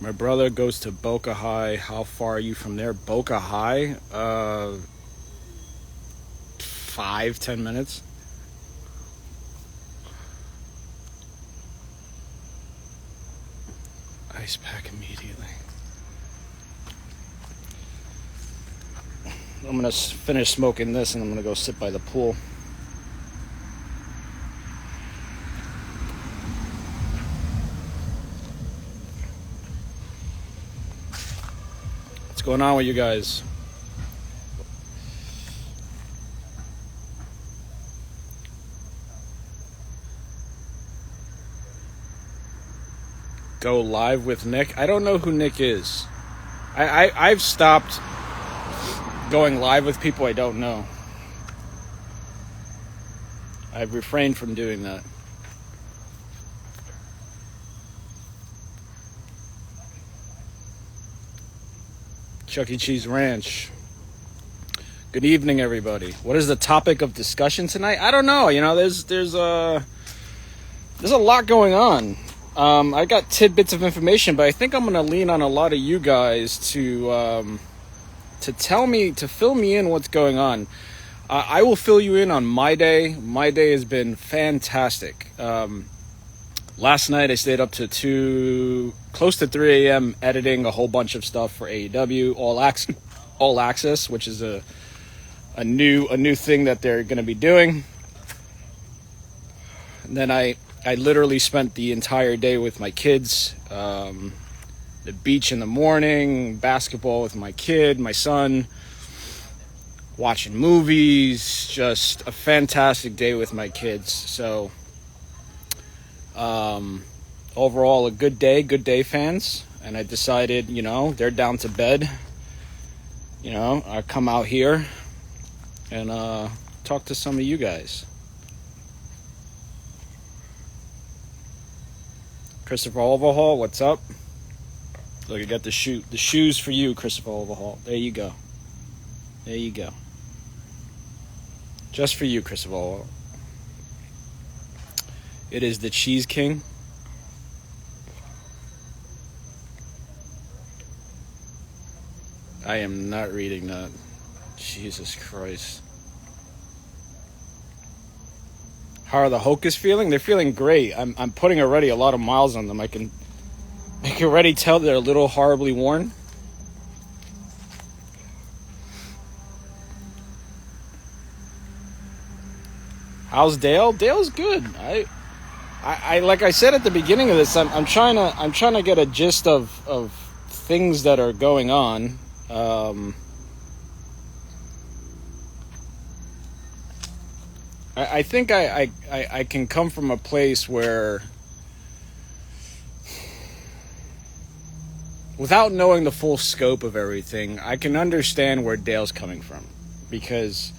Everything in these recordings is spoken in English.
My brother goes to Boca High. How far are you from there? Boca High? 5-10 minutes. Ice pack immediately. I'm gonna finish smoking this and I'm gonna go sit by the pool. What's going on with you guys? Go live with Nick? I don't know who Nick is. I've stopped going live with people I don't know. I've refrained from doing that. Chuck E. Cheese Ranch. Good evening, everybody. What is the topic of discussion tonight? I don't know. You know, there's a lot going on. I got tidbits of information, but I think I'm gonna lean on a lot of you guys to fill me in what's going on. I will fill you in on my day. My day has been fantastic. Last night I stayed up to close to 3 a.m. editing a whole bunch of stuff for AEW All Access, which is a new thing that they're going to be doing. And then I literally spent the entire day with my kids. The beach in the morning, basketball with my kid, my son, watching movies, just a fantastic day with my kids. So overall a good day, fans. And I decided, they're down to bed, I come out here and talk to some of you guys. Christopher Overhaul, what's up? Look, I got the shoes for you, Christopher Overhaul. There you go. Just for you, Christopher Overhaul. It is the Cheese King. I am not reading that. Jesus Christ. How are the Hocus feeling? They're feeling great. I'm putting already a lot of miles on them. I can already tell they're a little horribly worn. How's Dale? Dale's good. I like I said at the beginning of this, I'm trying to get a gist of things that are going on. I think I can come from a place where, without knowing the full scope of everything, I can understand where Dale's coming from. Because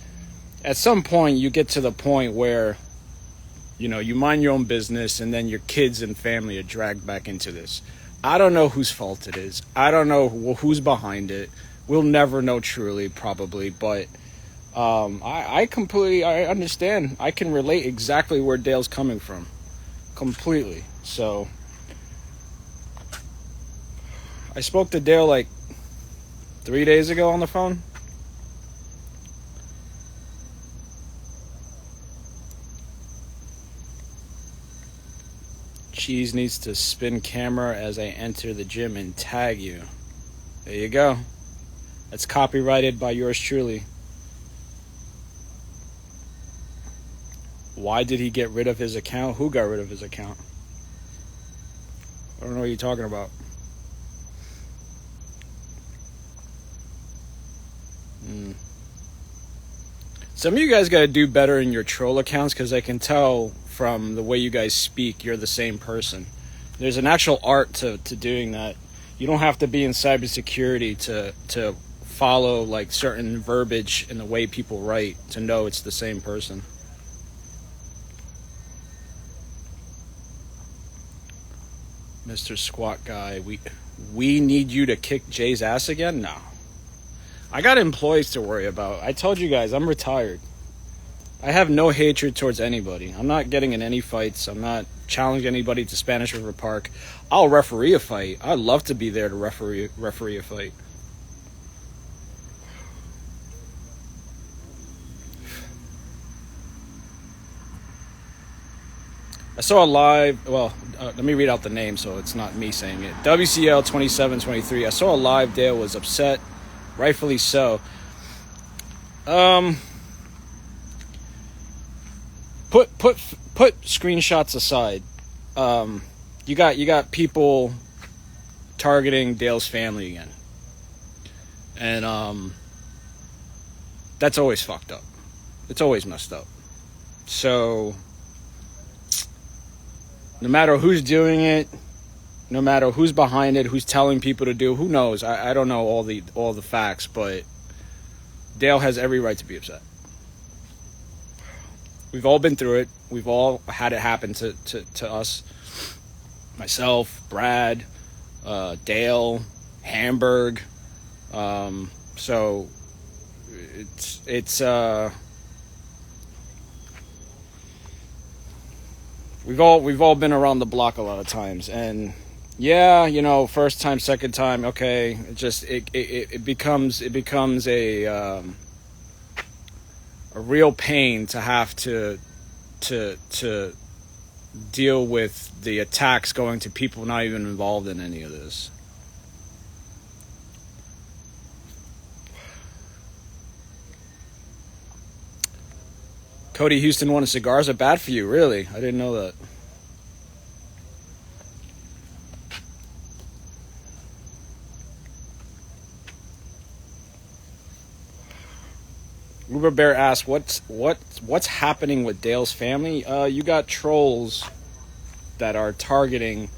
at some point you get to the point where, you mind your own business and then your kids and family are dragged back into this. I don't know whose fault it is. I don't know who's behind it. We'll never know truly, probably, but I completely understand. I can relate exactly where Dale's coming from. Completely. So I spoke to Dale like 3 days ago on the phone. Cheese needs to spin camera as I enter the gym and tag you. There you go. That's copyrighted by yours truly. Why did he get rid of his account? Who got rid of his account? I don't know what you're talking about. Some of you guys got to do better in your troll accounts, because I can tell from the way you guys speak, you're the same person. There's an actual art to doing that. You don't have to be in cybersecurity to follow like certain verbiage in the way people write to know it's the same person. Mr. Squat Guy, we need you to kick Jay's ass again? No. I got employees to worry about. I told you guys, I'm retired. I have no hatred towards anybody. I'm not getting in any fights. I'm not challenging anybody to Spanish River Park. I'll referee a fight. I'd love to be there to referee a fight. I saw a live, let me read out the name so it's not me saying it. WCL 2723. I saw a live. Dale was upset, rightfully so. Put screenshots aside. You got people targeting Dale's family again, and that's always fucked up. It's always messed up. So no matter who's doing it, no matter who's behind it, who's telling people to do, who knows? I don't know all the facts, but Dale has every right to be upset. We've all been through it. We've all had it happen to us. Myself, Brad, Dale, Hamburg. So it's we've all been around the block a lot of times, and yeah, first time, second time, okay, it becomes a real pain to have to deal with the attacks going to people not even involved in any of this. Cody Houston wanted cigars are bad for you, really? I didn't know that. Uber Bear asks, what's happening with Dale's family? You got trolls that are targeting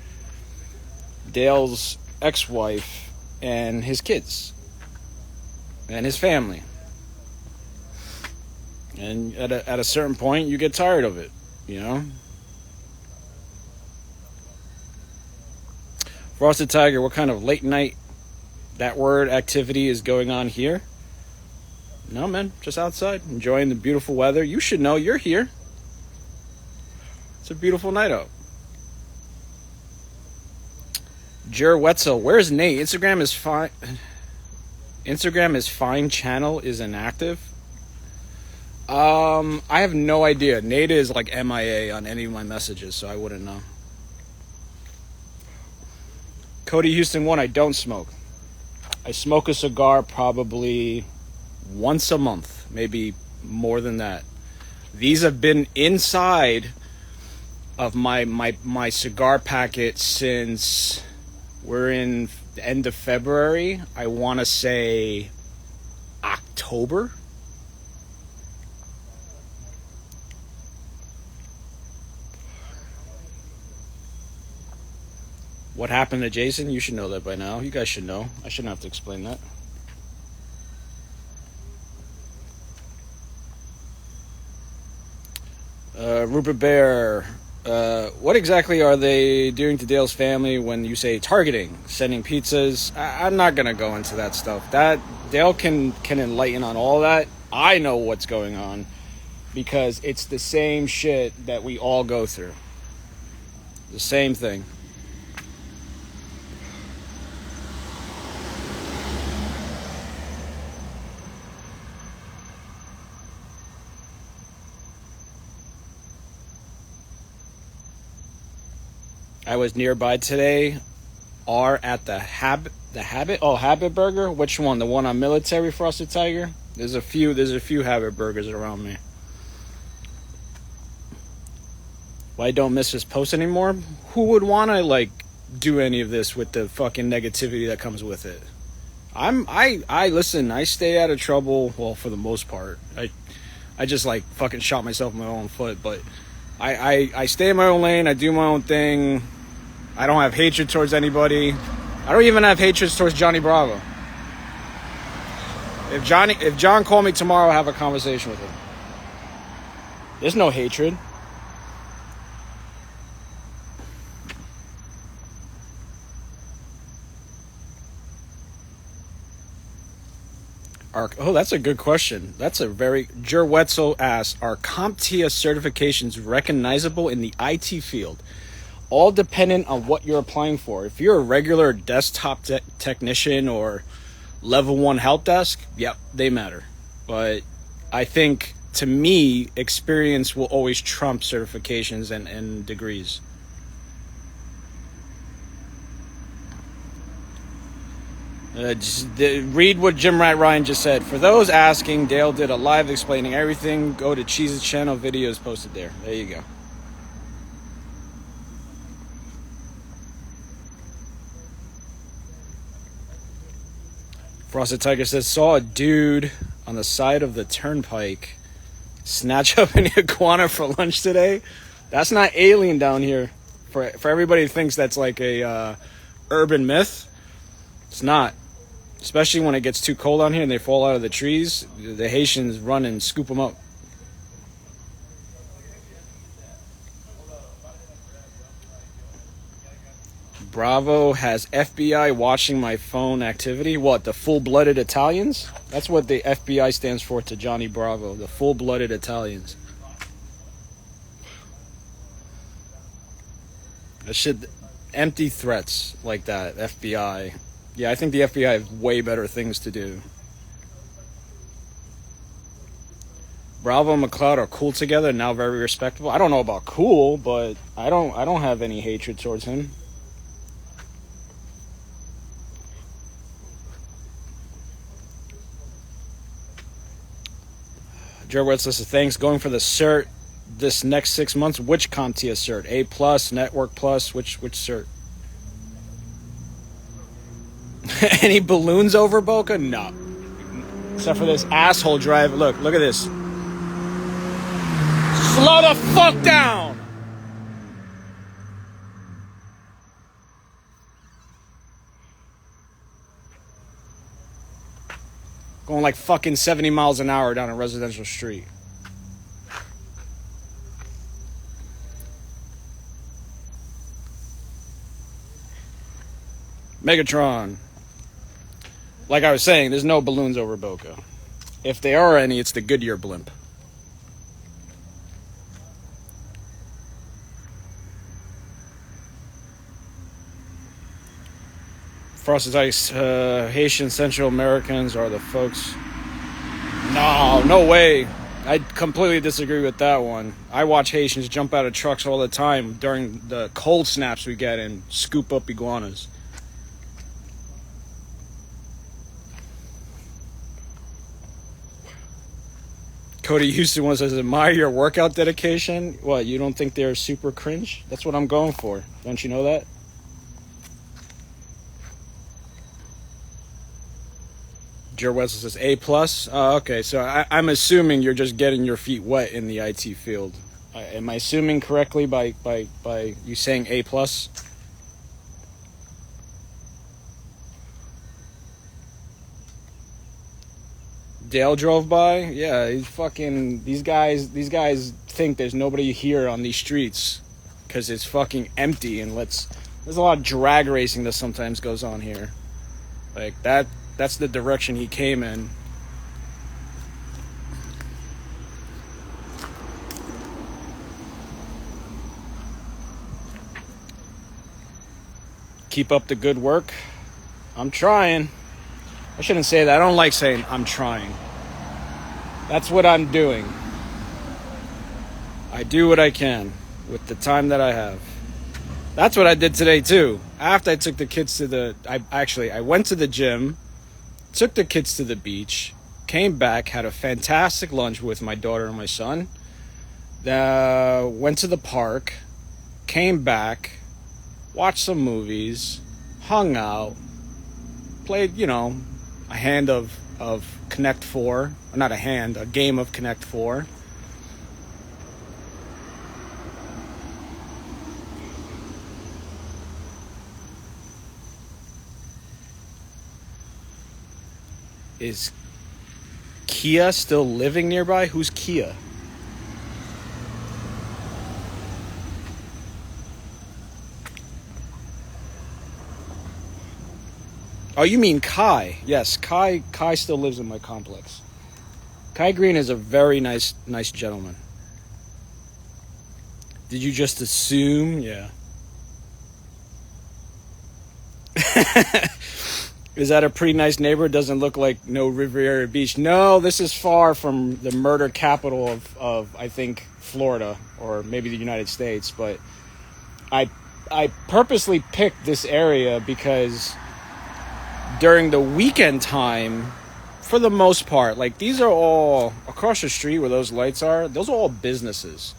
Dale's ex-wife and his kids and his family. And at a certain point, you get tired of it, Frosted Tiger, what kind of late night, that word, activity is going on here? No, man, just outside, enjoying the beautiful weather. You should know you're here. It's a beautiful night out. Jer Wetzel, where's Nate? Instagram is fine. Channel is inactive. I have no idea. Nate is like MIA on any of my messages, so I wouldn't know. Cody Houston 1, I don't smoke. I smoke a cigar probably once a month, maybe more than that. These have been inside of my cigar packet since we're in the end of February. I want to say October. What happened to Jason? You should know that by now. You guys should know. I shouldn't have to explain that. Rupert Bear, what exactly are they doing to Dale's family when you say targeting, sending pizzas? I'm not going to go into that stuff. That Dale can enlighten on all that. I know what's going on because it's the same shit that we all go through. The same thing. I was nearby today. Are at the Habit Burger. Which one? The one on Military, Frosted Tiger? There's a few Habit Burgers around me. Why don't miss his post anymore? Who would want to do any of this with the fucking negativity that comes with it? I listen, I stay out of trouble, well, for the most part. I just fucking shot myself in my own foot, but I stay in my own lane, I do my own thing. I don't have hatred towards anybody. I don't even have hatred towards Johnny Bravo. If John called me tomorrow, I'll have a conversation with him. There's no hatred. That's a good question. That's a very... Jer Wetzel asks, are CompTIA certifications recognizable in the IT field? All dependent on what you're applying for. If you're a regular desktop technician or level 1 help desk, yep, they matter. But I think, to me, experience will always trump certifications and degrees. Read what Jim Rat Ryan just said. For those asking, Dale did a live explaining everything. Go to Cheese's channel, videos posted there. There you go. Frosted Tiger says, saw a dude on the side of the turnpike snatch up an iguana for lunch today. That's not alien down here. For everybody who thinks that's like a urban myth, it's not. Especially when it gets too cold down here and they fall out of the trees, the Haitians run and scoop them up. Bravo has FBI watching my phone activity. What, the full-blooded Italians? That's what the FBI stands for to Johnny Bravo, the full-blooded Italians. That shit, empty threats like that, FBI. Yeah, I think the FBI have way better things to do. Bravo and McCloud are cool together, now very respectable. I don't know about cool, but I don't have any hatred towards him. Joe Wetzel says, thanks. Going for the cert this next 6 months. Which CompTIA cert? A plus, Network plus, which cert? Any balloons over Boca? No. Except for this asshole driver. Look at this. Slow the fuck down! Going like fucking 70 miles an hour down a residential street. Megatron. Like I was saying, there's no balloons over Boca. If there are any, it's the Goodyear blimp. Frosted Ice, Haitian Central Americans are the folks. No way. I completely disagree with that one. I watch Haitians jump out of trucks all the time during the cold snaps we get and scoop up iguanas. Cody Houston one says, admire your workout dedication. What, you don't think they're super cringe? That's what I'm going for. Don't you know that? Jer Wessel says, A plus. Okay, so I'm assuming you're just getting your feet wet in the IT field. Am I assuming correctly by you saying A plus? Dale drove by. Yeah, he's fucking. These guys think there's nobody here on these streets because it's fucking empty. And there's a lot of drag racing that sometimes goes on here. Like that. That's the direction he came in. Keep up the good work. I'm trying. I shouldn't say that. I don't like saying I'm trying. That's what I'm doing. I do what I can with the time that I have. That's what I did today too. After I took the kids to I went to the gym, took the kids to the beach, came back, had a fantastic lunch with my daughter and my son. Went to the park, came back, watched some movies, hung out, played, a hand of Connect 4. Not a hand, a game of Connect 4. Is Kia still living nearby? Who's Kia? Oh, you mean Kai? Yes, Kai still lives in my complex. Kai Green is a very nice gentleman. Did you just assume? Yeah. Is that a pretty nice neighborhood? Doesn't look like no Riviera Beach. No, this is far from the murder capital of I think Florida or maybe the United States. But I purposely picked this area because during the weekend time, for the most part, like these are all across the street where those lights are. Those are all businesses.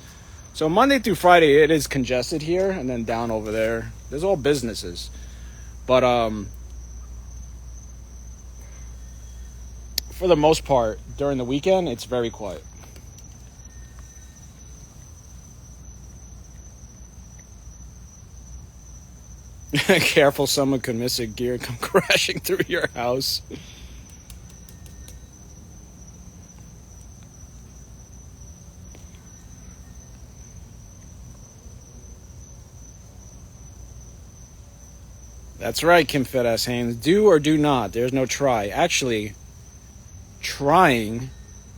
So Monday through Friday, it is congested here, and then down over there, there's all businesses. But for the most part, during the weekend, it's very quiet. Careful, someone could miss a gear come crashing through your house. That's right, Kim Fedass Haynes. Do or do not. There's no try. Actually, trying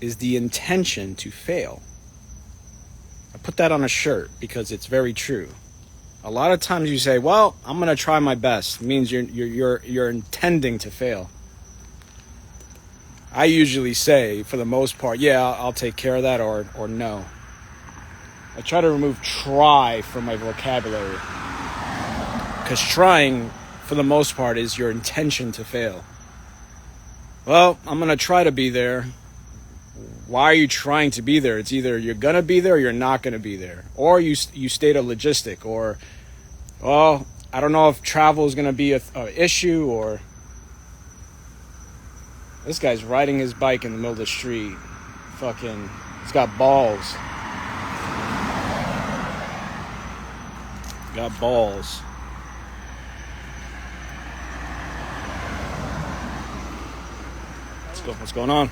is the intention to fail. I put that on a shirt because it's very true. A lot of times you say, "Well, I'm going to try my best." It means you're intending to fail. I usually say, for the most part, "Yeah, I'll take care of that," or "No." I try to remove try from my vocabulary because trying, for the most part, is your intention to fail. Well, I'm going to try to be there. Why are you trying to be there? It's either you're going to be there or you're not going to be there. Or you state a logistic. Or, well, I don't know if travel is going to be an issue. Or this guy's riding his bike in the middle of the street. Fucking, he's got balls. Got balls. What's going on?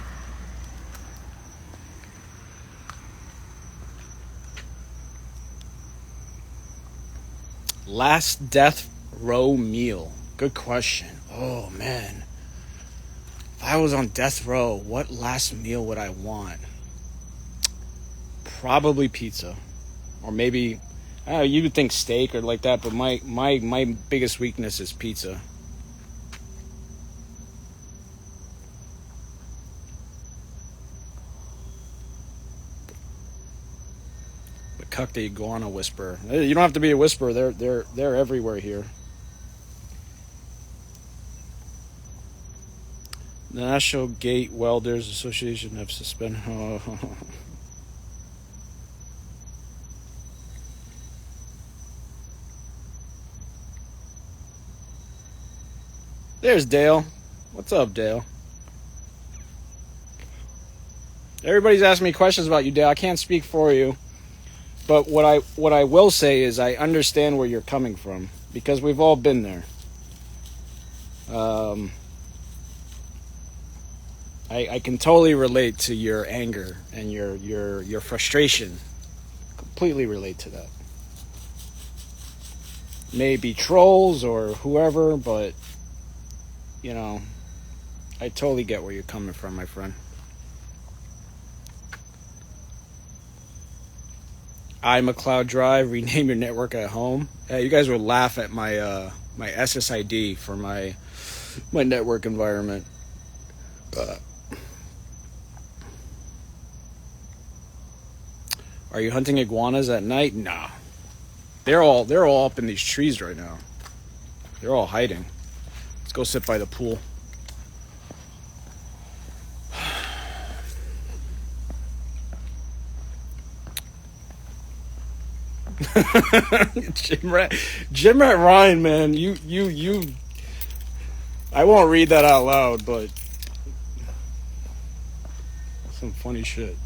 Last death row meal. Good question. Oh man, if I was on death row, what last meal would I want? Probably pizza, or maybe you would think steak or like that. But my biggest weakness is pizza. McCuck the iguana whisperer. You don't have to be a whisperer. They're everywhere here. The National Gate Welders Association have suspended. Oh. There's Dale. What's up, Dale? Everybody's asking me questions about you, Dale. I can't speak for you. But what I will say is I understand where you're coming from because we've all been there. I can totally relate to your anger and your frustration. Completely relate to that. Maybe trolls or whoever, but you know, I totally get where you're coming from, my friend. iMcCloud Drive, rename your network at home. You guys would laugh at my my SSID for my network environment. Are you hunting iguanas at night? Nah. They're all up in these trees right now. They're all hiding. Let's go sit by the pool. Jim Rat Ryan, man, you I won't read that out loud, but some funny shit.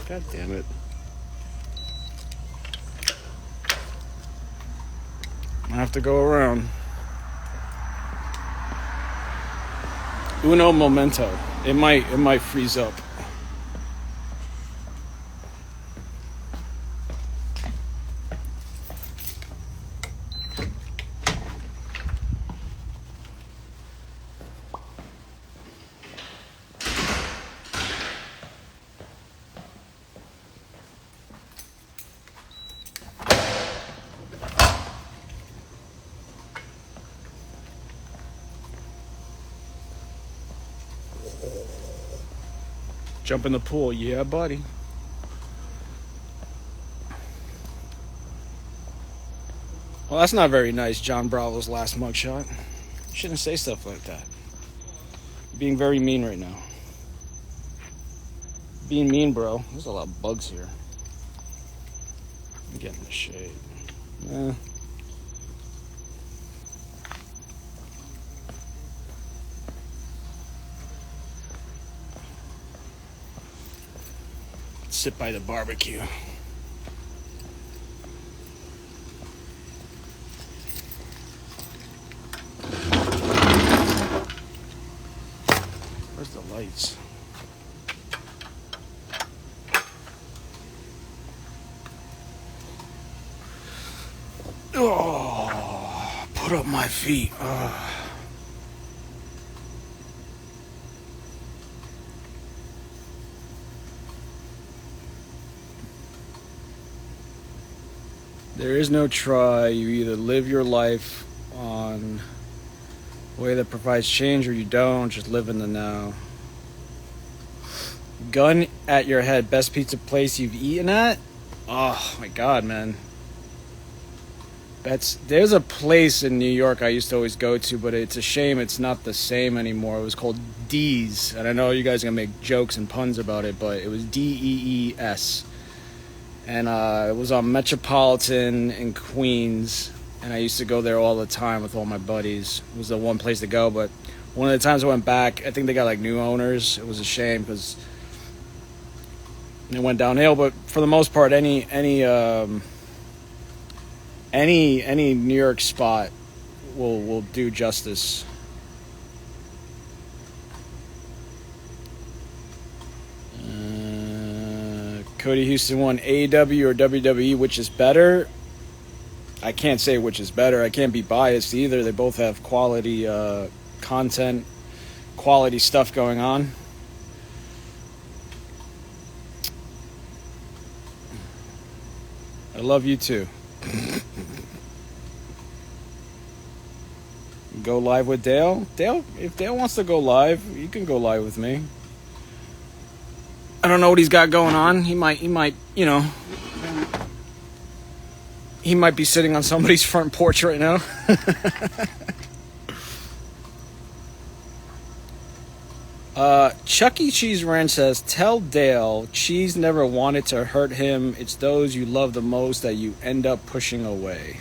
God damn it. I have to go around. Uno momento. It might freeze up. Jump in the pool. Yeah, buddy. Well, that's not very nice, John Bravo's last mugshot. You shouldn't say stuff like that. You're being very mean right now. Being mean, bro. There's a lot of bugs here. I'm getting the shade. Sit by the barbecue. Where's the lights? Oh, put up my feet. There is no try. You either live your life on a way that provides change or you don't. Just live in the now. Gun at your head. Best pizza place you've eaten at? Oh my God, man. There's a place in New York I used to always go to, but it's a shame it's not the same anymore. It was called D's. And I know you guys are going to make jokes and puns about it, but it was Dees. And it was on Metropolitan in Queens, and I used to go there all the time with all my buddies. It was the one place to go, but one of the times I went back, I think they got like new owners. It was a shame because it went downhill. But for the most part, any New York spot will do justice. Cody Houston won AEW or WWE, which is better? I can't say which is better. I can't be biased either. They both have quality content, quality stuff going on. I love you too. Go live with Dale? Dale, if Dale wants to go live, you can go live with me. I don't know what he's got going on. He might, you know, he might be sitting on somebody's front porch right now. Chuck E. Cheese Ranch says, tell Dale cheese never wanted to hurt him. It's those you love the most that you end up pushing away.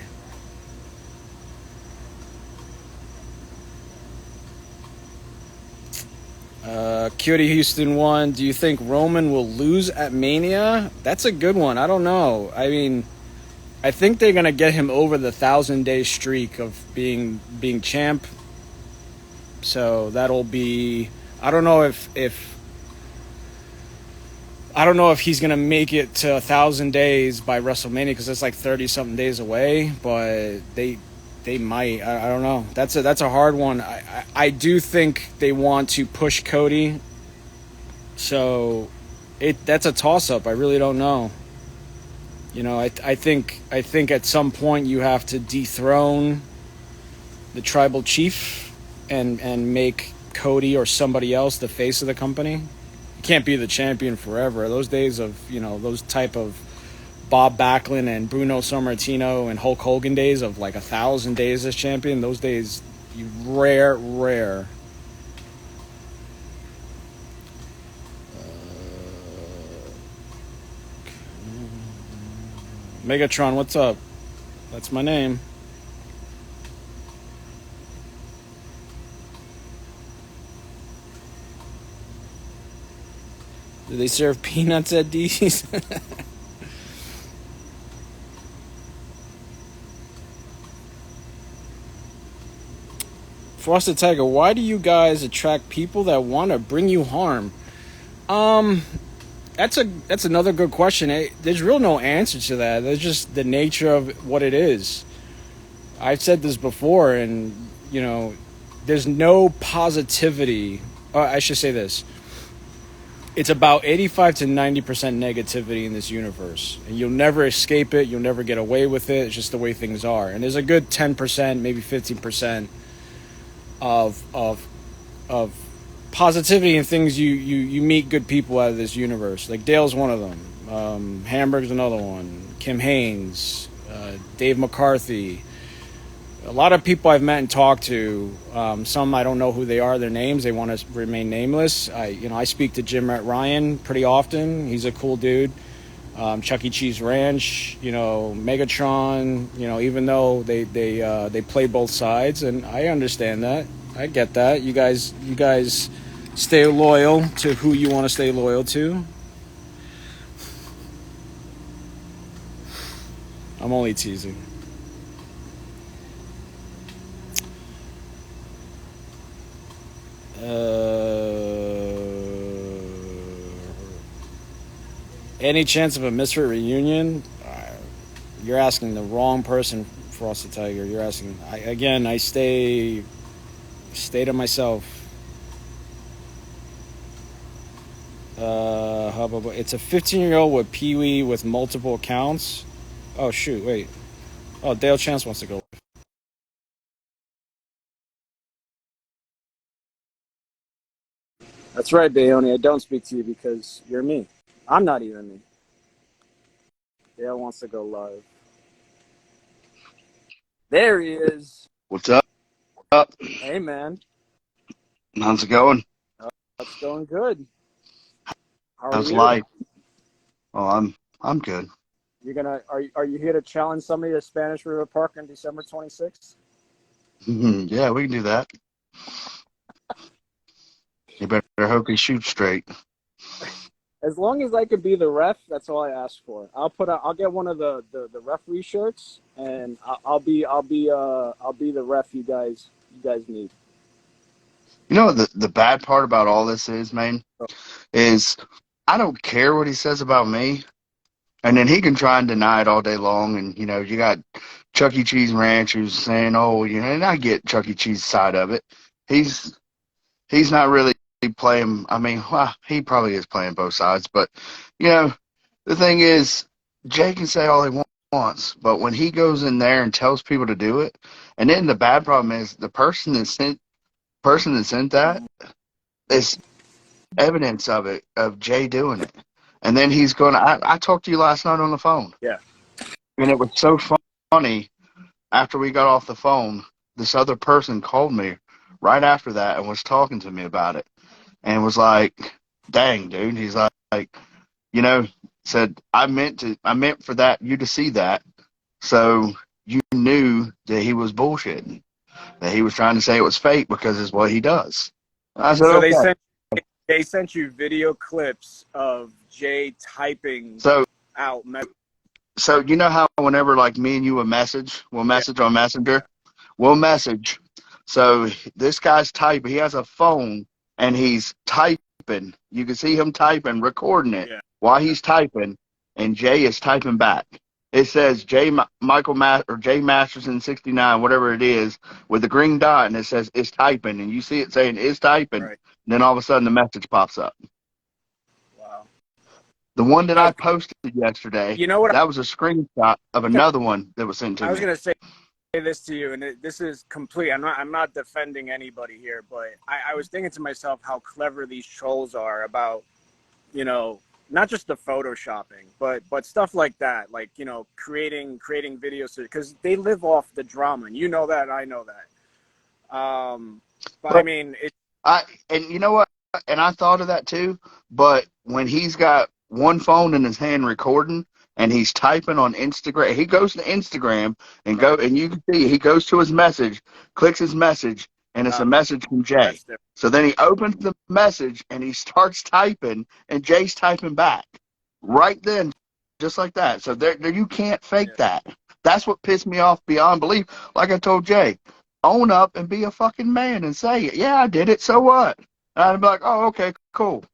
Cutie Houston 1. Do you think Roman will lose at Mania? That's a good one. I don't know. I mean, I think they're gonna get him over the 1,000-day streak of being champ. So that'll be. I don't know if he's gonna make it to 1,000 days by WrestleMania because it's like 30-something days away. But they might. I don't know. That's a hard one. I do think they want to push Cody. So that's a toss-up. I really don't know. You know, I think at some point you have to dethrone the tribal chief and make Cody or somebody else the face of the company. You can't be the champion forever. Those days of, you know, those type of Bob Backlund and Bruno Sammartino and Hulk Hogan days of like 1,000 days as champion, those days, rare. Megatron, what's up? That's my name. Do they serve peanuts at D's? Frosted Tiger, why do you guys attract people that want to bring you harm? That's another good question. There's real no answer to that. There's just the nature of what it is. I've said this before, and, you know, there's no positivity. Or I should say this. It's about 85 to 90% negativity in this universe. And you'll never escape it. You'll never get away with it. It's just the way things are. And there's a good 10%, maybe 15% of positivity and things, you meet good people out of this universe. Like Dale's one of them. Hamburg's another one. Kim Haynes, Dave McCarthy. A lot of people I've met and talked to. Some I don't know who they are, their names. They want to remain nameless. I speak to Jim Ryan pretty often. He's a cool dude. Chuck E. Cheese Ranch, Megatron, even though they play both sides, and I understand that. I get that. You guys stay loyal to who you want to stay loyal to. I'm only teasing. Any chance of a Misfit reunion? You're asking the wrong person, Frosted Tiger. You're asking. I stay to myself. It's a 15-year-old with Pee-wee with multiple accounts. Oh shoot! Wait. Oh, Dale Chance wants to go. That's right, Bayoni. I don't speak to you because you're me. I'm not even me. Dale wants to go live. There he is. What's up? Hey, man. How's it going? It's going good. How are How's you? life? Oh, I'm good. Are you here to challenge somebody to Spanish River Park on December 26th? Yeah, we can do that. You better hope he shoots straight. As long as I could be the ref, that's all I ask for. I'll get one of the referee shirts, and I'll be the ref you guys need. You know what the bad part about all this is, man, is I don't care what he says about me, and then he can try and deny it all day long. And you got Chuck E. Cheese Ranch who's saying, "Oh, and I get Chuck E. Cheese side of it. He's not really playing. I mean, well, he probably is playing both sides, but the thing is, Jay can say all he wants, but when he goes in there and tells people to do it, and then the bad problem is the person that sent that is evidence of it, of Jay doing it, and then he's going. I talked to you last night on the phone, Yeah, and it was so funny. After we got off the phone, this other person called me right after that and was talking to me about it, and was like, "Dang, dude," he's like, said, I meant for you to see that, so you knew that he was bullshitting, that he was trying to say it was fake because it's what he does. I said, so okay. they sent you video clips of Jay typing out. So you know how whenever like me and you we'll message on Messenger, we'll message. So this guy's typing. He has a phone and he's typing. You can see him typing, recording it while he's typing, and Jay is typing back. It says Jay Masterson 69, whatever it is, with the green dot, and it says is typing, and you see it saying is typing. Right. And then all of a sudden the message pops up. Wow. The one that I posted yesterday, you know what? That was a screenshot of another one that was sent to me. I was going to say this to you, and this is complete. I'm not defending anybody here, but I was thinking to myself how clever these trolls are about, not just the photoshopping, but stuff like that, like creating videos, because they live off the drama, and you know that, and I know that. But I mean, and you know what? And I thought of that too. But when he's got one phone in his hand recording and he's typing on Instagram, he goes to Instagram and you can see he goes to his message, clicks his message, and it's a message from Jay. So then he opens the message and he starts typing, and Jay's typing back right then, just like that. So there you can't fake that. That's what pissed me off beyond belief. Like I told Jay, own up and be a fucking man and say, yeah, I did it. So what? And I'd be like, oh, okay, cool.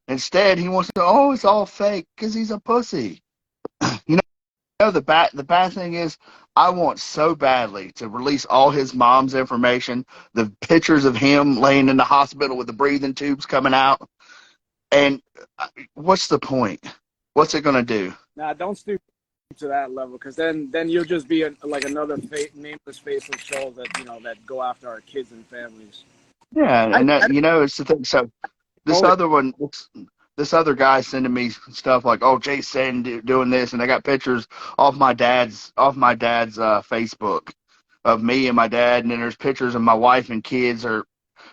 Instead, he wants to, it's all fake because he's a pussy. The bad thing is, I want so badly to release all his mom's information, the pictures of him laying in the hospital with the breathing tubes coming out. And what's the point? What's it going to do? Nah, don't stoop to that level, because then you'll just be like another nameless, faceless troll that that go after our kids and families. Yeah, I, and I that, it's the thing. So this only other one, this other guy sending me stuff like, "Oh, Jay's saying doing this," and I got pictures off my dad's Facebook of me and my dad, and then there's pictures of my wife and kids, or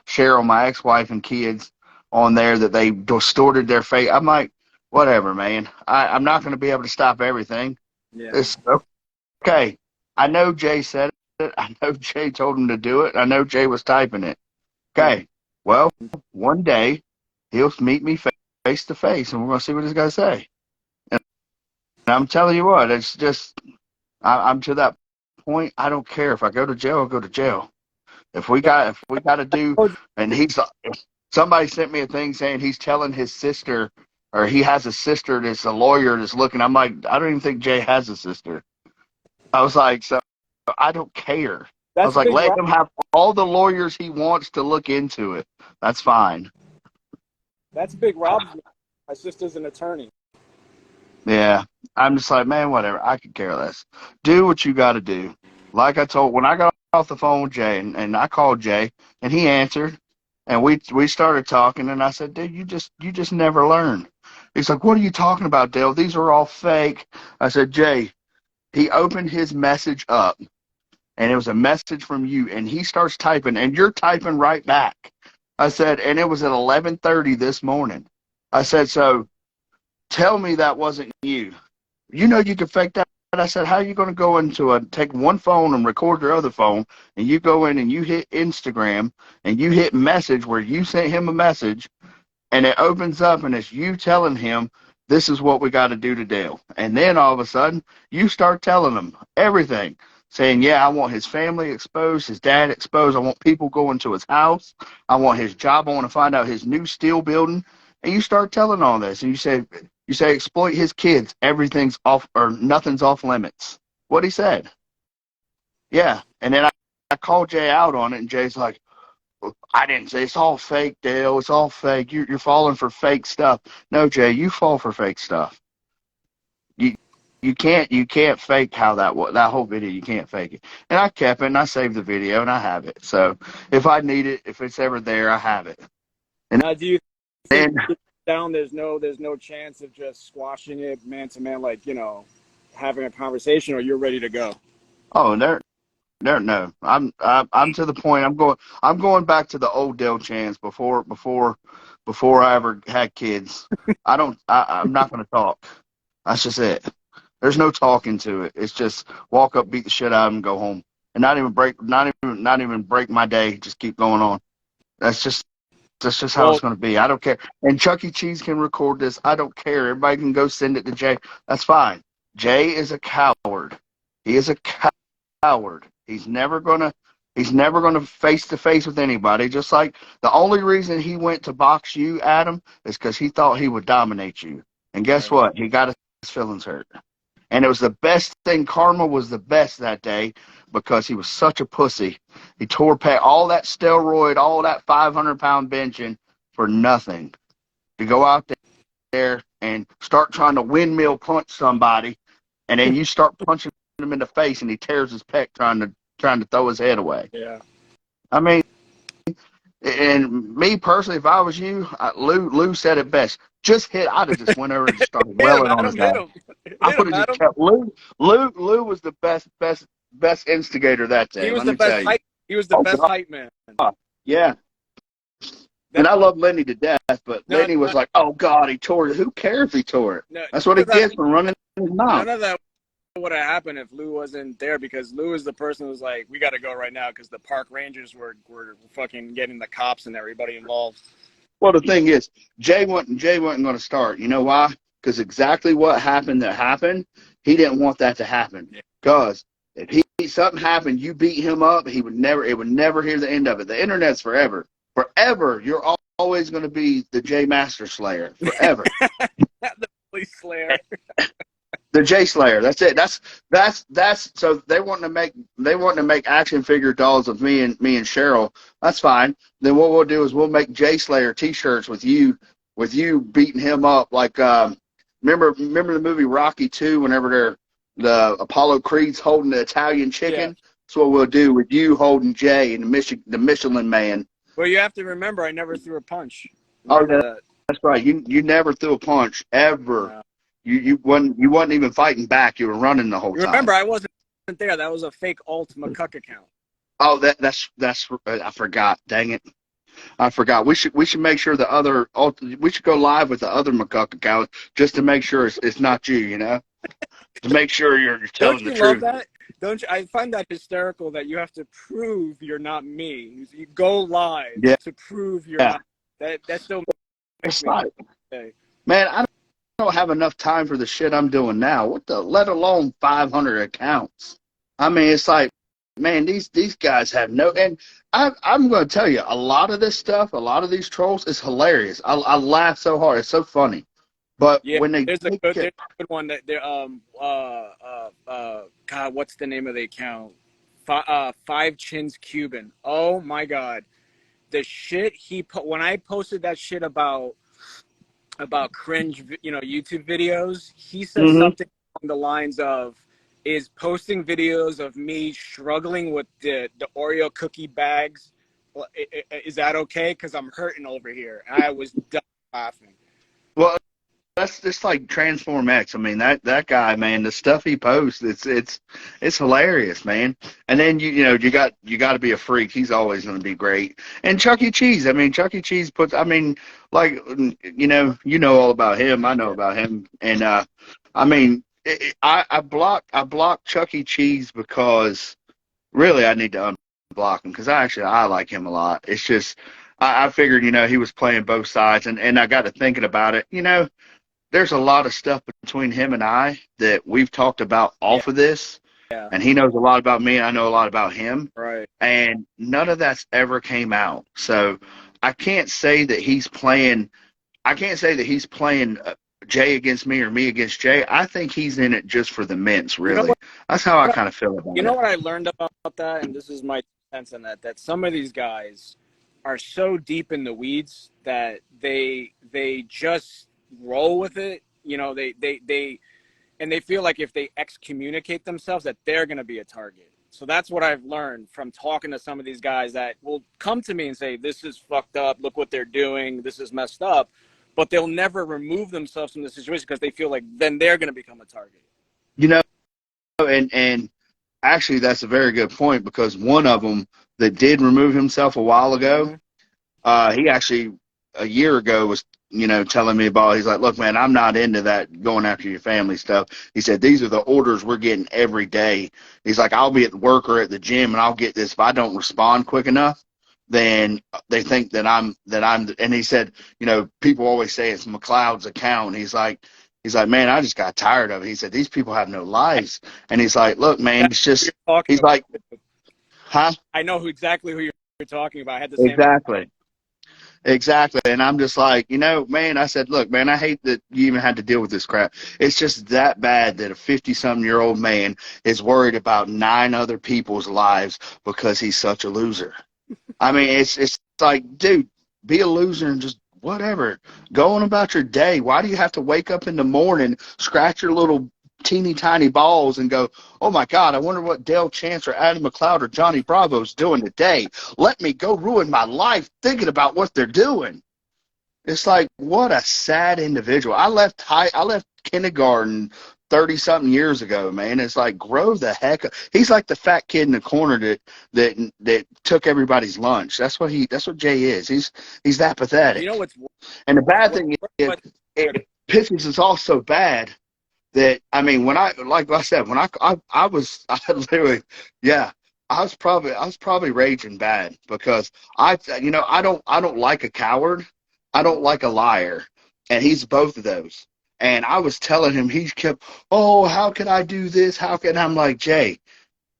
Cheryl, my ex-wife, and kids on there that they distorted their face. I'm like, whatever, man. I'm not going to be able to stop everything. yeah. It's okay. I know Jay said it. I know Jay told him to do it. I know Jay was typing it. Yeah. Okay. Well, one day he'll meet me face to face, and we're going to see what he's got to say. And I'm telling you what, it's just, I'm to that point. I don't care if I go to jail. I'll go to jail. If we got to do, Oh, and somebody sent me a thing saying he's telling his sister, or he has a sister that's a lawyer that's looking. I'm like, I don't even think Jay has a sister. I was like, so I don't care. I that's was like, Big let Rob. him have all the lawyers he wants to look into it. That's fine. That's Big Rob's. My sister's an attorney. Yeah. I'm just like, man, whatever. I could care less. Do what you got to do. Like I told, when I got off the phone with Jay, and I called Jay, and he answered, and we started talking, and I said, dude, you just never learn. He's like, what are you talking about, Dale? These are all fake. I said, Jay, he opened his message up, and it was a message from you, and he starts typing, and you're typing right back. I said, and it was at 11:30 this morning. I said, so tell me that wasn't you. You know you can fake that. I said, how are you going to go into take one phone and record your other phone, and you go in and you hit Instagram and you hit message where you sent him a message, and it opens up and it's you telling him this is what we got to do to Dale. And then all of a sudden you start telling him everything, saying, yeah, I want his family exposed, his dad exposed. I want people going to his house. I want his job. I want to find out his new steel building. And you start telling all this, and you say exploit his kids. Everything's off, or nothing's off limits. What he said. Yeah. And then I called Jay out on it, and Jay's like, I didn't say it's all fake, Dale. It's all fake. You're falling for fake stuff. No, Jay, you fall for fake stuff. You you can't fake how that whole video. You can't fake it. And I kept it, and I saved the video, and I have it. So if I need it, if it's ever there, I have it. And Do you think then down there's no chance of just squashing it man to man, like having a conversation, or you're ready to go? oh, no. I'm to the point. I'm going back to the old Dale Chance before I ever had kids. I'm not going to talk. That's just it. There's no talking to it. It's just walk up, beat the shit out of him, go home, and not even break my day. Just keep going on. That's just how Well, it's going to be. I don't care. And Chuck E. Cheese can record this. I don't care. Everybody can go send it to Jay. That's fine. Jay is a coward. He is a coward. He's never gonna face to face with anybody. Just like the only reason he went to box you, Adam, is because he thought he would dominate you. And guess right. what? He got his feelings hurt. And it was the best thing. Karma was the best that day because he was such a pussy. He tore past all that steroid, all that 500-pound benching for nothing. To go out there and start trying to windmill punch somebody, and then you start punching him in the face, and he tears his pec trying to throw his head away. Yeah. I mean, and me personally, if I was you, Lou said it best. Just hit. I'd have just went over and just started Hit him, wailing on his Adam. Hit ass. him. I Hit would him, have just Adam. kept Lou. Lou was the best instigator that He day. was Let the me best tell you. hype. He was the Oh best hype man. God, yeah. And That I love Lenny to death, but no, Lenny was like, "Oh God, he tore it. Who cares if he tore it? no, That's what he none of that, gets for running his mouth." none of that would have happened if Lou wasn't there, because Lou is the person who was like, we got to go right now because the park rangers were fucking getting the cops and everybody involved. Well, the thing is, Jay wasn't going to start. You know why? Because exactly what happened that happened, he didn't want that to happen. Because if something happened, you beat him up, it would never hear the end of it. The internet's forever. Forever, you're always going to be the Jay Master Slayer. Forever. The police slayer. The J Slayer. That's it. That's so they want to make action figure dolls of me and Cheryl. That's fine. Then what we'll do is we'll make J Slayer T-shirts with you beating him up. Like remember the movie Rocky 2 whenever the Apollo Creed's holding the Italian Yeah. chicken. That's what we'll do with you holding Jay and the Michelin Man. Well, you have to remember, I never threw a punch. Oh, Remember that. that's right. You never threw a punch ever. No. You wasn't even fighting back. You were running the whole You remember, time. I wasn't there. That was a fake alt McCuck account. Oh, that's I forgot. Dang it. I forgot. We should make sure we should go live with the other McCuck account just to make sure it's not you, to make sure you're Don't telling the you love truth. that? Don't you? I find that hysterical that you have to prove you're not me. You go live Yeah, to prove you're yeah. not. That still makes It's me like, say. man, I don't have enough time for the shit I'm doing now. Let alone 500 accounts. I mean, it's like, man, these guys have no. And I'm going to tell you, a lot of this stuff, a lot of these trolls is hilarious. I laugh so hard. It's so funny. But Yeah, when they take there's it, a good one that they're God, what's the name of the account? Five Chins Cuban. Oh my God, the shit he put when I posted that shit about cringe, YouTube videos. He said hmm something along the lines of, "Is posting videos of me struggling with the Oreo cookie bags? Is that okay? Because I'm hurting over here." I was done laughing. well, that's just like Transform X. I mean, that guy, man, the stuff he posts, it's hilarious, man. And then you got to be a freak. He's always going to be great. And Chuck E. Cheese. I mean, Chuck E. Cheese puts. I mean, like you know all about him. I know Yeah. about him. And I mean, I blocked Chuck E. Cheese because really I need to unblock him because I like him a lot. It's just I figured he was playing both sides, and I got to thinking about it. There's a lot of stuff between him and I that we've talked about Yeah. off of this, Yeah. and he knows a lot about me, and I know a lot about him, Right. and none of that's ever came out. So I can't say that he's playing. I can't say that he's playing Jay against me or me against Jay. I think he's in it just for the mints, You know really. what? That's how I kind of feel about You it. know what I learned about that, and this is my sense on that. That some of these guys are so deep in the weeds that they just roll with it. And they feel like if they excommunicate themselves, that they're going to be a target. So that's what I've learned from talking to some of these guys that will come to me and say, "This is fucked up. Look what they're doing. This is messed up." But they'll never remove themselves from the situation because they feel like then they're going to become a target. You know, and actually, that's a very good point because one of them that did remove himself a while ago, Mm-hmm. he actually a year ago was telling me about. He's like, look, man, I'm not into that going after your family stuff. He said these are the orders we're getting every day. He's like, I'll be at work or at the gym and I'll get this. If I don't respond quick enough, then they think that I'm. And he said, people always say it's McLeod's account. He's like, man, I just got tired of it. He said these people have no lives. And he's like, look, man, That's it's who you're just. talking He's about. like, huh? I know exactly who you're talking about. I had the same. Exactly. Exactly. And I'm just like, man, I said, look, man, I hate that you even had to deal with this crap. It's just that bad that a 50-something-year-old man is worried about 9 other people's lives because he's such a loser. I mean, it's like, dude, be a loser and just whatever. Go on about your day. Why do you have to wake up in the morning, scratch your little teeny tiny balls and go, oh my God, I wonder what Dale Chance or Adam McLeod or Johnny Bravo's doing today. Let me go ruin my life thinking about what they're doing. It's like, what a sad individual. I left kindergarten 30 something years ago, man. It's like, grow the heck up. He's like the fat kid in the corner that took everybody's lunch. That's what Jay is. He's that You know pathetic. what's And the bad what thing is what it pisses us off so bad that I mean, like I said, when I was I literally, yeah, I was probably raging bad because I don't like a coward, I don't like a liar, and he's both of those. And I was telling him, he kept, oh, how can I do this? How can I'm like, Jay?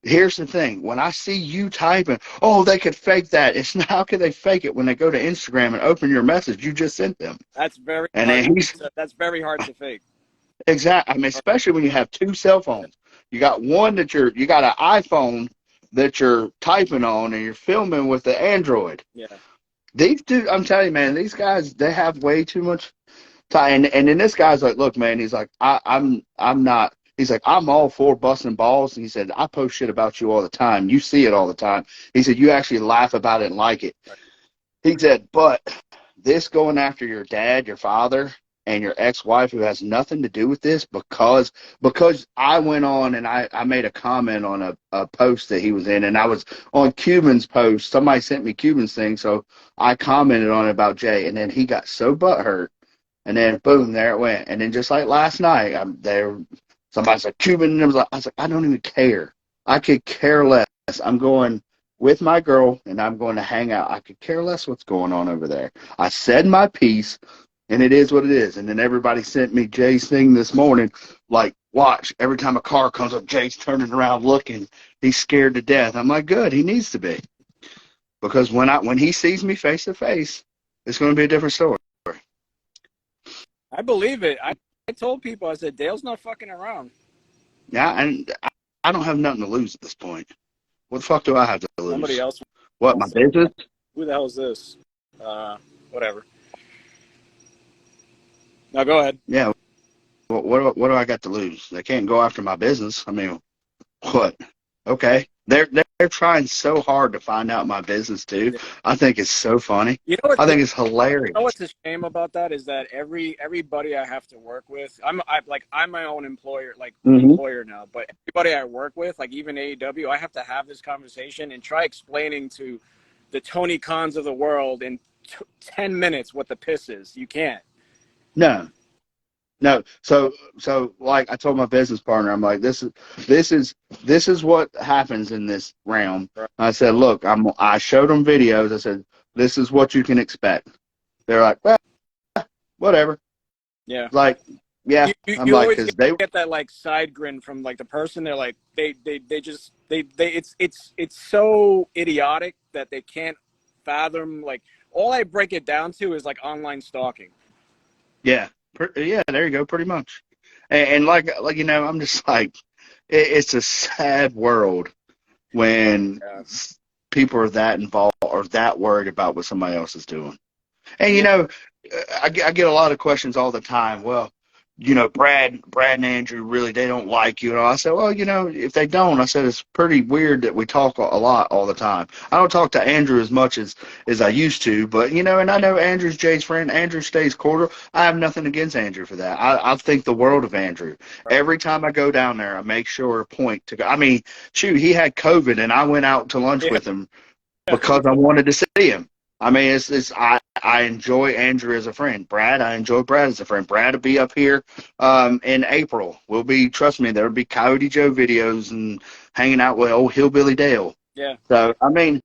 Here's the thing. When I see you typing, oh, they could fake that. It's not, how can they fake it when they go to Instagram and open your message you just sent them? that's very And hard. then he's That's very hard to fake. exactly. I mean, especially when you have 2 cell phones. You got one you got an iPhone that you're typing on, and you're filming with the Android. Yeah. These two, I'm telling you, man, these guys they have way too much time. And then this guy's like, look, man, he's like, I'm not. He's like, I'm all for busting balls. And he said, I post shit about you all the time. You see it all the time. He said, you actually laugh about it and like it. He said, but this going after your dad, your father, and your ex-wife who has nothing to do with this because I went on and I made a comment on a post that he was in, and I was on Cuban's post. Somebody sent me Cuban's thing, so I commented on it about Jay, and then he got so butthurt, and then boom, there it went. And then just like last night, I'm there. Somebody said Cuban, and I was like, I don't even care. I could care less. I'm going with my girl, and I'm going to hang out. I could care less what's going on over there. I said my piece, and it is what it is. And then everybody sent me Jay's thing this morning, like, watch, every time a car comes up, Jay's turning around looking. He's scared to death. I'm like, good, he needs to be. Because when he sees me face to face, it's going to be a different story. I believe it. I told people, I said, Dale's not fucking around. Yeah, and I don't have nothing to lose at this point. What the fuck do I have to lose? Somebody else. What, my business? Who the hell is this? Whatever. No, go ahead. Yeah. What do I got to lose? They can't go after my business. I mean, what? Okay. They're trying so hard to find out my business too. I think it's so funny. You know what? I think it's hilarious. You know what's a shame about that is that everybody I have to work with, I'm my own employer, employer now. But everybody I work with, like even AEW, I have to have this conversation and try explaining to the Tony Khans of the world in 10 minutes what the piss is. You can't. No. So like I told my business partner, I'm like, this is what happens in this realm. Right. I said, look, I showed them videos. I said, this is what you can expect. They're like, well, whatever. Yeah. Like, yeah. I'm like, because they get that like side grin from like the person. They're like, it's so idiotic that they can't fathom. Like, all I break it down to is like online stalking. Yeah. Yeah, there you go, pretty much. And like I'm just like, it's a sad world when people are that involved or that worried about what somebody else is doing. And I get a lot of questions all the time. Well, Brad and Andrew really, they don't like you. And I said, well, if they don't, I said, it's pretty weird that we talk a lot all the time. I don't talk to Andrew as much as I used to, but, and I know Andrew's Jay's friend. Andrew stays cordial. I have nothing against Andrew for that. I think the world of Andrew. Right. Every time I go down there, I make sure to point to go. I mean, shoot, he had COVID, and I went out to lunch with him because I wanted to see him. I mean, I enjoy Andrew as a friend. Brad, I enjoy Brad as a friend. Brad will be up here in April. Trust me, there will be Coyote Joe videos and hanging out with old Hillbilly Dale. Yeah. So, I mean,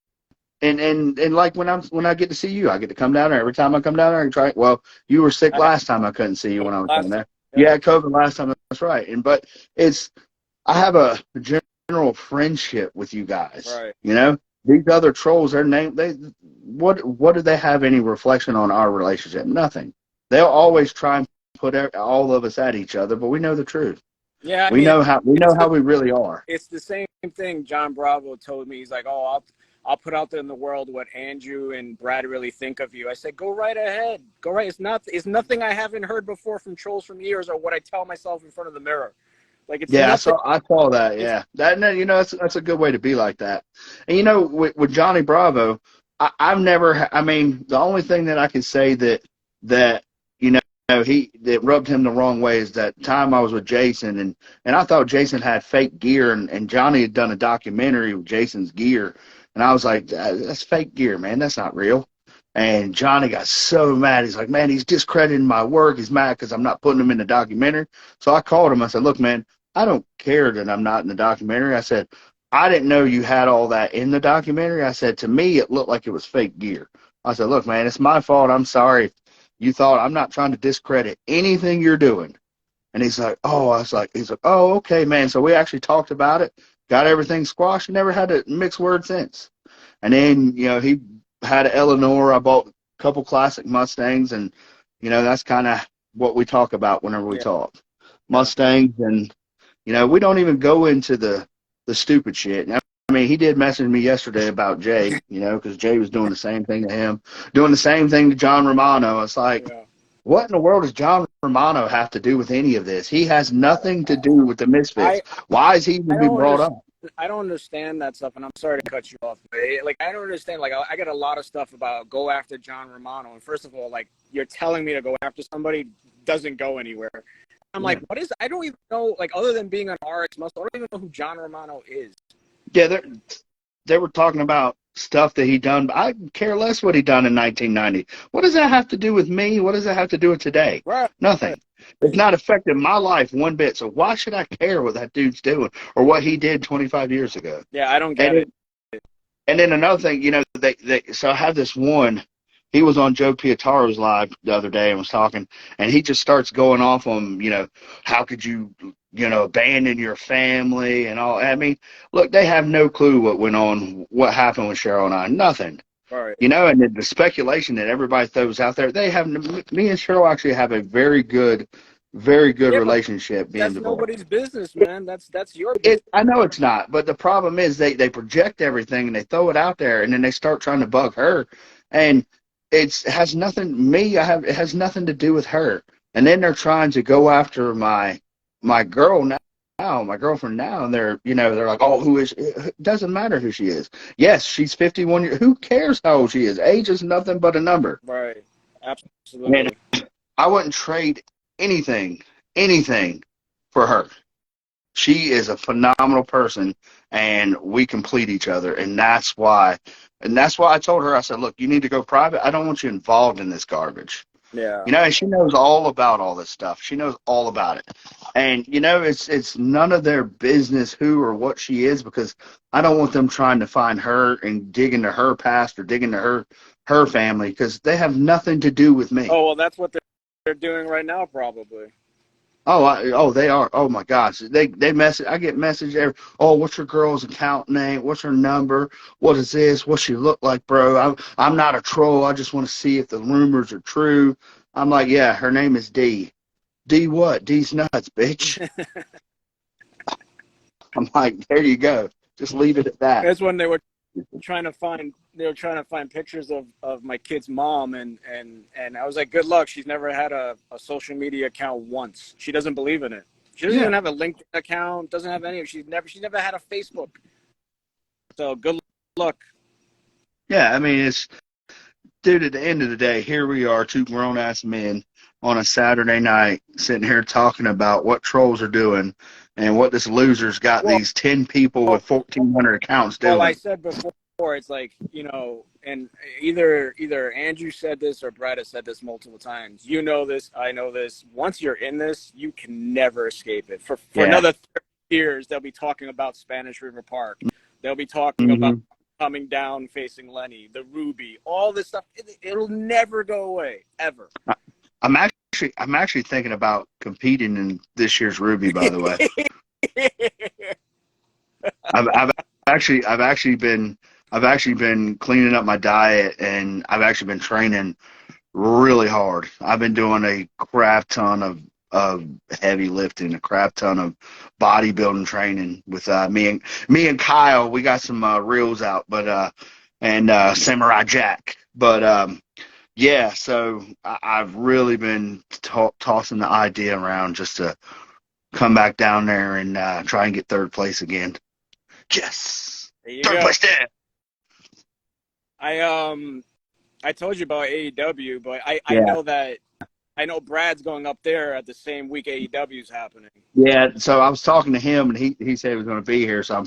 and like when I get to see you, I get to come down there. Every time I come down there and try. Well, you were sick last time I couldn't see you when I was down there. Yeah. You had COVID last time. That's right. But I have a general friendship with you guys. Right. These other trolls, what do they have any reflection on our relationship? Nothing. They'll always try and put all of us at each other, but we know the truth. Yeah, we know how we really are. It's the same thing John Bravo told me. He's like, oh, I'll put out there in the world what Andrew and Brad really think of you. I said, go right ahead. Go right. It's nothing I haven't heard before from trolls from years or what I tell myself in front of the mirror. Like it's I saw that. Yeah, that's a good way to be like that. And with Johnny Bravo, I've never. I mean, the only thing that I can say that that rubbed him the wrong way is that time I was with Jason and I thought Jason had fake gear and Johnny had done a documentary with Jason's gear and I was like, that's fake gear, man. That's not real. And Johnny got so mad. He's like, man, he's discrediting my work. He's mad because I'm not putting him in the documentary. So I called him. I said, look, man, I don't care that I'm not in the documentary. I said, I didn't know you had all that in the documentary. I said, to me, it looked like it was fake gear. I said, look, man, it's my fault. I'm sorry. You thought I'm not trying to discredit anything you're doing. And he's like, oh, oh, okay, man. So we actually talked about it, got everything squashed, and never had a mixed word since. And then, he had an Eleanor. I bought a couple classic Mustangs, and, that's kind of what we talk about whenever we talk. Mustangs, and, we don't even go into the stupid shit. I mean, he did message me yesterday about Jay, because Jay was doing the same thing to him, doing the same thing to John Romano. It's like, what in the world does John Romano have to do with any of this? He has nothing to do with the Misfits. Why is he even being brought up? don't understand that stuff, and I'm sorry to cut you off, but I don't understand. Like, I get a lot of stuff about go after John Romano, and first of all, like, you're telling me to go after somebody doesn't go anywhere. I'm like, what is? I don't even know. Like, other than being an RX muscle, I don't even know who John Romano is. Yeah, they were talking about stuff that he done. I care less what he done in 1990. What does that have to do with me? What does that have to do with today? Right. Nothing. It's not affected my life one bit. So why should I care what that dude's doing or what he did 25 years ago? Yeah, I don't get it. And then another thing, you know, so I have this one. He was on Joe Piataro's live the other day and was talking, and he just starts going off on, you know, how could you, you know, abandon your family and all. I mean, look, they have no clue what went on, what happened with Cheryl and I. Nothing. Right. You know, and the speculation that everybody throws out there, me and Cheryl actually have a very good relationship being That's divorced. nobody's business, man. That's your business. I know it's not, but the problem is they project everything and they throw it out there and then they start trying to bug her, and it has nothing. It has nothing to do with her. And then they're trying to go after my girl now, my girlfriend now, and they're like, oh, who is? It doesn't matter who she is. Yes, she's 51 years. Who cares how old she is? Age is nothing but a number. Right. Absolutely. And I wouldn't trade anything for her. She is a phenomenal person, and we complete each other, and that's why I told her, I said, look, you need to go private. I don't want you involved in this garbage. Yeah. You know, and she knows all about all this stuff. She knows all about it. And, you know, it's none of their business who or what she is, because I don't want them trying to find her and dig into her past or dig into her family, because they have nothing to do with me. Oh, well, that's what they're doing right now, probably. Oh, they are. Oh my gosh, they message. I get message every. Oh, what's your girl's account name? What's her number? What is this? What she look like, bro? I'm not a troll. I just want to see if the rumors are true. I'm like, yeah, her name is D. D what? D's nuts, bitch. I'm like, there you go. Just leave it at that. That's when they were trying to find pictures of my kid's mom, and I was like, good luck. She's never had a social media account once. She doesn't believe in it. She doesn't even have a LinkedIn account, doesn't have any. She's never had a Facebook. So good luck. Yeah, I mean, dude, at the end of the day, here we are, two grown ass men on a Saturday night sitting here talking about what trolls are doing and what this loser's got these 10 people with 1,400 accounts doing. Well, I said before, it's like, you know, and either Andrew said this or Brad has said this multiple times. You know this, I know this. Once you're in this, you can never escape it. For another 30 years, they'll be talking about Spanish River Park. They'll be talking about coming down facing Lenny, the Ruby, all this stuff. It'll never go away, ever. I'm actually thinking about competing in this year's Ruby, by the way. I've actually been cleaning up my diet, and I've actually been training really hard. I've been doing a crap ton of heavy lifting, a crap ton of bodybuilding training with me and Kyle. We got some reels out, but and Samurai Jack, but yeah. So I've really been tossing the idea around just to come back down there and try and get third place again. Yes, third place there. I told you about AEW, but I know Brad's going up there at the same week AEW's happening. Yeah, so I was talking to him, and he said he was going to be here, so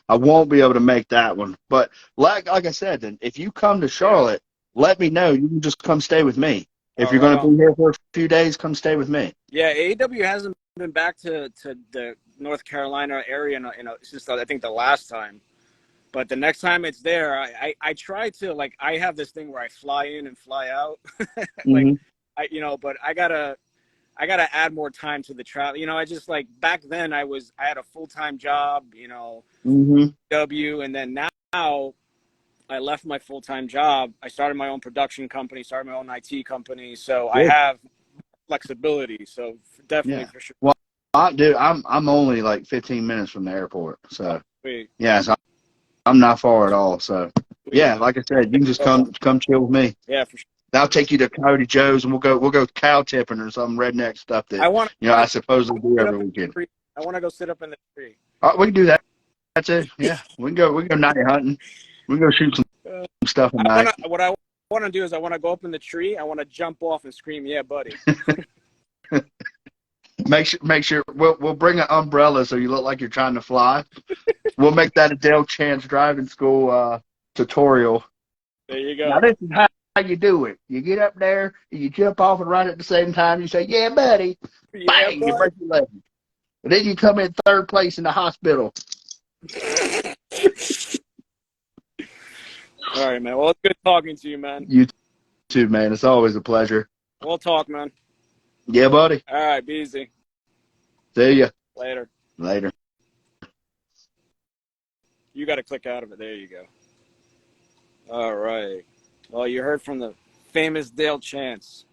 I won't be able to make that one. But like I said, then if you come to Charlotte, let me know. You can just come stay with me. If you're going to be here for a few days, come stay with me. Yeah, AEW hasn't been back to the North Carolina area since I think the last time. But the next time it's there, I try to, like, I have this thing where I fly in and fly out. But I gotta add more time to the travel. You know, I just, like, back then I had a full-time job, you know, and then now I left my full-time job. I started my own production company, started my own IT company. So I have flexibility. So definitely for sure. Well, dude, I'm only like 15 minutes from the airport. So yeah, so I'm not far at all. So yeah, like I said, you can just come chill with me. Yeah, for sure. I'll take you to Cody Joe's, and we'll go cow tipping or some redneck stuff that I supposedly do every weekend. I want to go sit up in the tree. We can do that. too. Yeah, we can go. We can go night hunting. We can go shoot some Uh, stuff at night. what I want to do is I want to go up in the tree. I want to jump off and scream, "Yeah, buddy!" Make sure we'll bring an umbrella so you look like you're trying to fly. We'll make that a Dale Chance driving school tutorial. There you Now go. this is how you do it. You get up there, you jump off and run at the same time. You say, "Yeah, buddy!" Yeah, Bang! You break your leg. And then you come in third place in the hospital. All right, man. Well, it's good talking to you, man. You too, man. It's always a pleasure. We'll talk, man. Yeah, buddy. All right, be easy. See ya Later. later. You got to click out of it. There you go. All right. Well, you heard from the famous Dale Chance.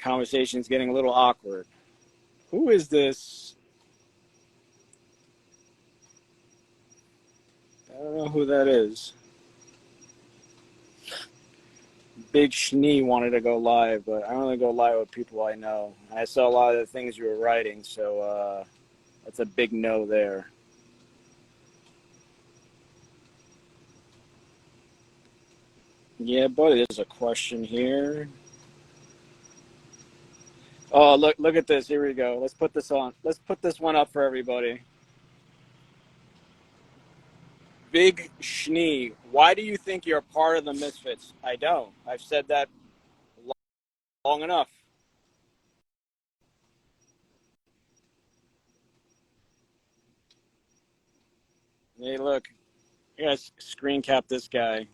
Conversation's getting a little awkward. Who is this? I don't know who that is. Big Schnee wanted to go live, but I only go live with people I know. I saw a lot of the things you were writing, so that's a big no there. Yeah, buddy, there's a question here. Oh, look at this. Here we go. Let's put this on. Let's put this one up for everybody. Big Schnee, why do you think you're part of the Misfits? I don't. I've said that long enough. Hey, look. You guys screen cap this guy.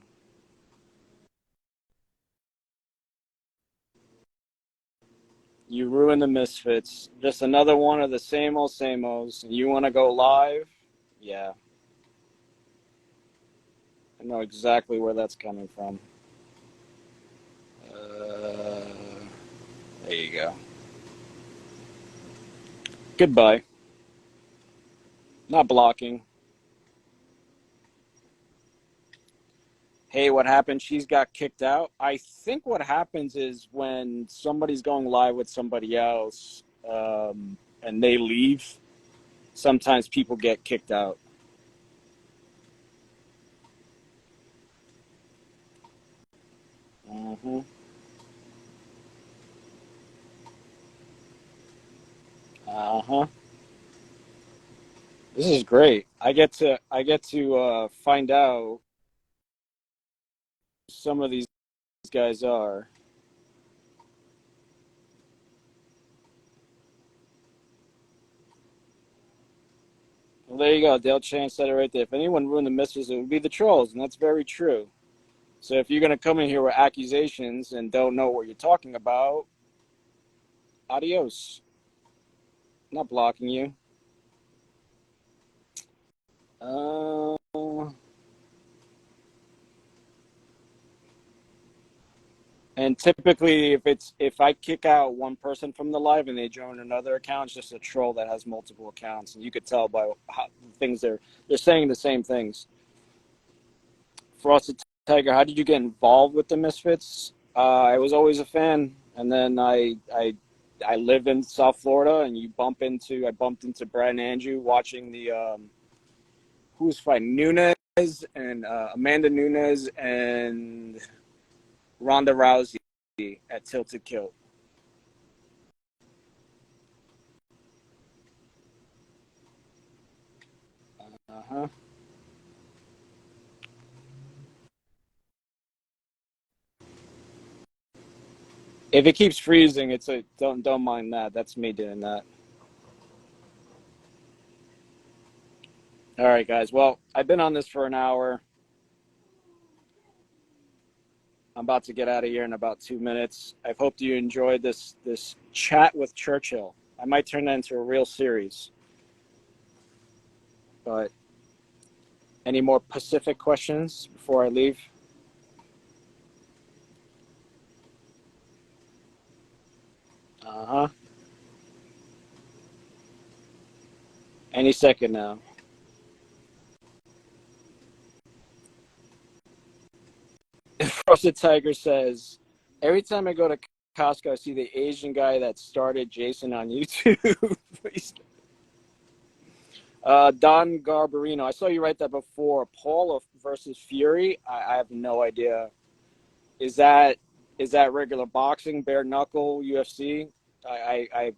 You ruined the Misfits. Just another one of the same old, same olds. You want to go live? Yeah. I know exactly where that's coming from. There you go. Goodbye. Not blocking. Hey, what happened? She's got kicked out. I think what happens is when somebody's going live with somebody else and they leave, sometimes people get kicked out. Mm-hmm. Uh-huh. This is great. I get to find out who some of these guys are. Well, there you go. Dale Chance said it right there. If anyone ruined the Misfits, it would be the trolls, and that's very true. So if you're going to come in here with accusations and don't know what you're talking about, adios. I'm not blocking you. Uh, and typically, if I kick out one person from the live and they join another account, it's just a troll that has multiple accounts, and you could tell by how things they're saying the same things. Frosted Tiger, how did you get involved with the Misfits? I was always a fan, and then I live in South Florida, and I bumped into Brad and Andrew watching the who was fighting Nunes and Amanda Nunes and Ronda Rousey at Tilted Kilt. Uh-huh. If it keeps freezing, it's a don't mind that. That's me doing that. All right, guys. Well, I've been on this for an hour. I'm about to get out of here in about 2 minutes. I hope you enjoyed this chat with Churchill. I might turn that into a real series. But any more Pacific questions before I leave? Uh-huh. Any second now. Frosted Tiger says, every time I go to Costco, I see the Asian guy that started Jason on YouTube. Don Garbarino, I saw you write that before. Paul versus Fury. I have no idea. Is that regular boxing, bare knuckle, UFC? I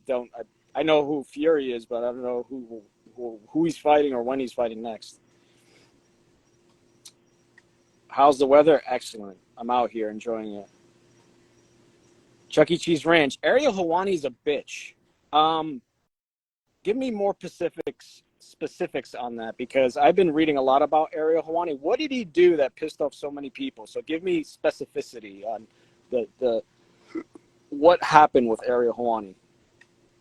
don't. I know who Fury is, but I don't know who he's fighting or when he's fighting next. How's the weather? Excellent. I'm out here enjoying it. Chuck E. Cheese Ranch. Ariel Hawani's a bitch. Give me more specifics on that, because I've been reading a lot about Ariel Hawani. What did he do that pissed off so many people? So give me specificity on the what happened with Ariel Hawani.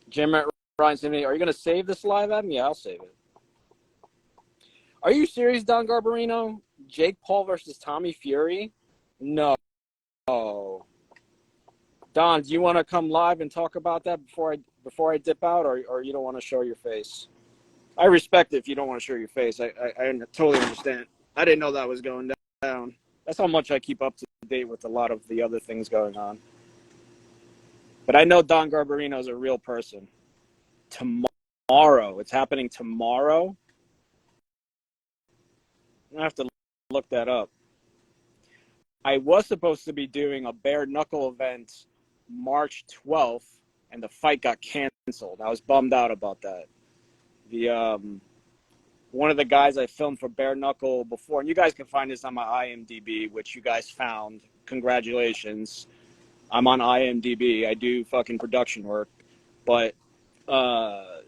Jim at Ryan Simony, are you going to save this live, Adam? Yeah, I'll save it. Are you serious, Don Garbarino? Jake Paul versus Tommy Fury? No. Don, do you want to come live and talk about that before I dip out, or you don't want to show your face? I respect it if you don't want to show your face. I totally understand. I didn't know that was going down. That's how much I keep up to date with a lot of the other things going on. But I know Don Garbarino is a real person. Tomorrow. It's happening tomorrow. I have to look that up. I was supposed to be doing a bare knuckle event March 12th, and the fight got canceled. I was bummed out about that. The one of the guys I filmed for bare knuckle before, and you guys can find this on my IMDb, which you guys found. Congratulations. I'm on IMDb. I do fucking production work. But the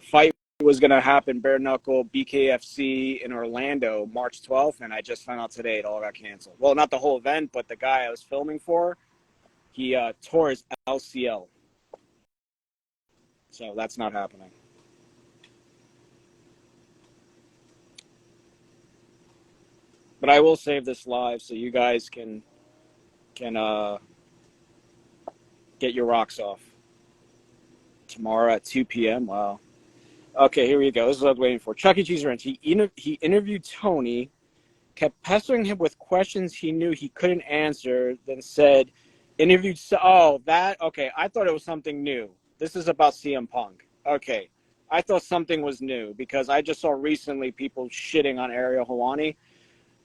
fight was going to happen bare knuckle BKFC in Orlando March 12th, and I just found out today it all got canceled. Well, not the whole event, but the guy I was filming for, he tore his LCL. So that's not happening. But I will save this live so you guys can get your rocks off. Tomorrow at 2 p.m. Wow. Okay, here we go. This is what I was waiting for. Chuck E. Cheese Ranch. He interviewed Tony, kept pestering him with questions he knew he couldn't answer, then said, interviewed. Oh, that. Okay, I thought it was something new. This is about CM Punk. Okay, I thought something was new because I just saw recently people shitting on Ariel Hawani.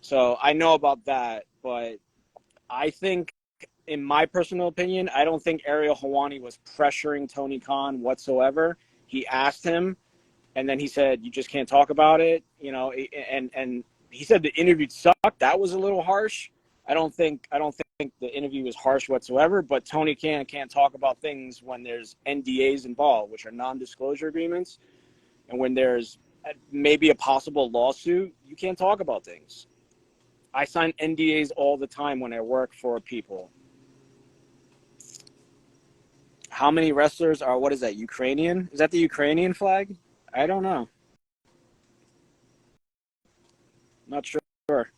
So I know about that, but I think, in my personal opinion, I don't think Ariel Hawani was pressuring Tony Khan whatsoever. He asked him, and then he said, "You just can't talk about it," and he said the interview sucked. That was a little harsh. I don't think the interview was harsh whatsoever. But Tony can't talk about things when there's NDAs involved, which are non-disclosure agreements, and when there's maybe a possible lawsuit, you can't talk about things. I sign NDAs all the time when I work for people. How many wrestlers are, what is that, Ukrainian? Is that the Ukrainian flag? I don't know. Not sure. All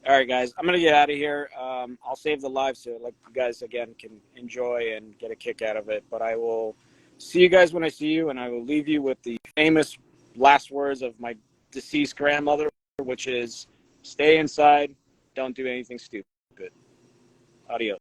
right, guys, I'm going to get out of here. I'll save the live so you guys, again, can enjoy and get a kick out of it. But I will see you guys when I see you, and I will leave you with the famous last words of my deceased grandmother, which is, stay inside, don't do anything stupid. Adios.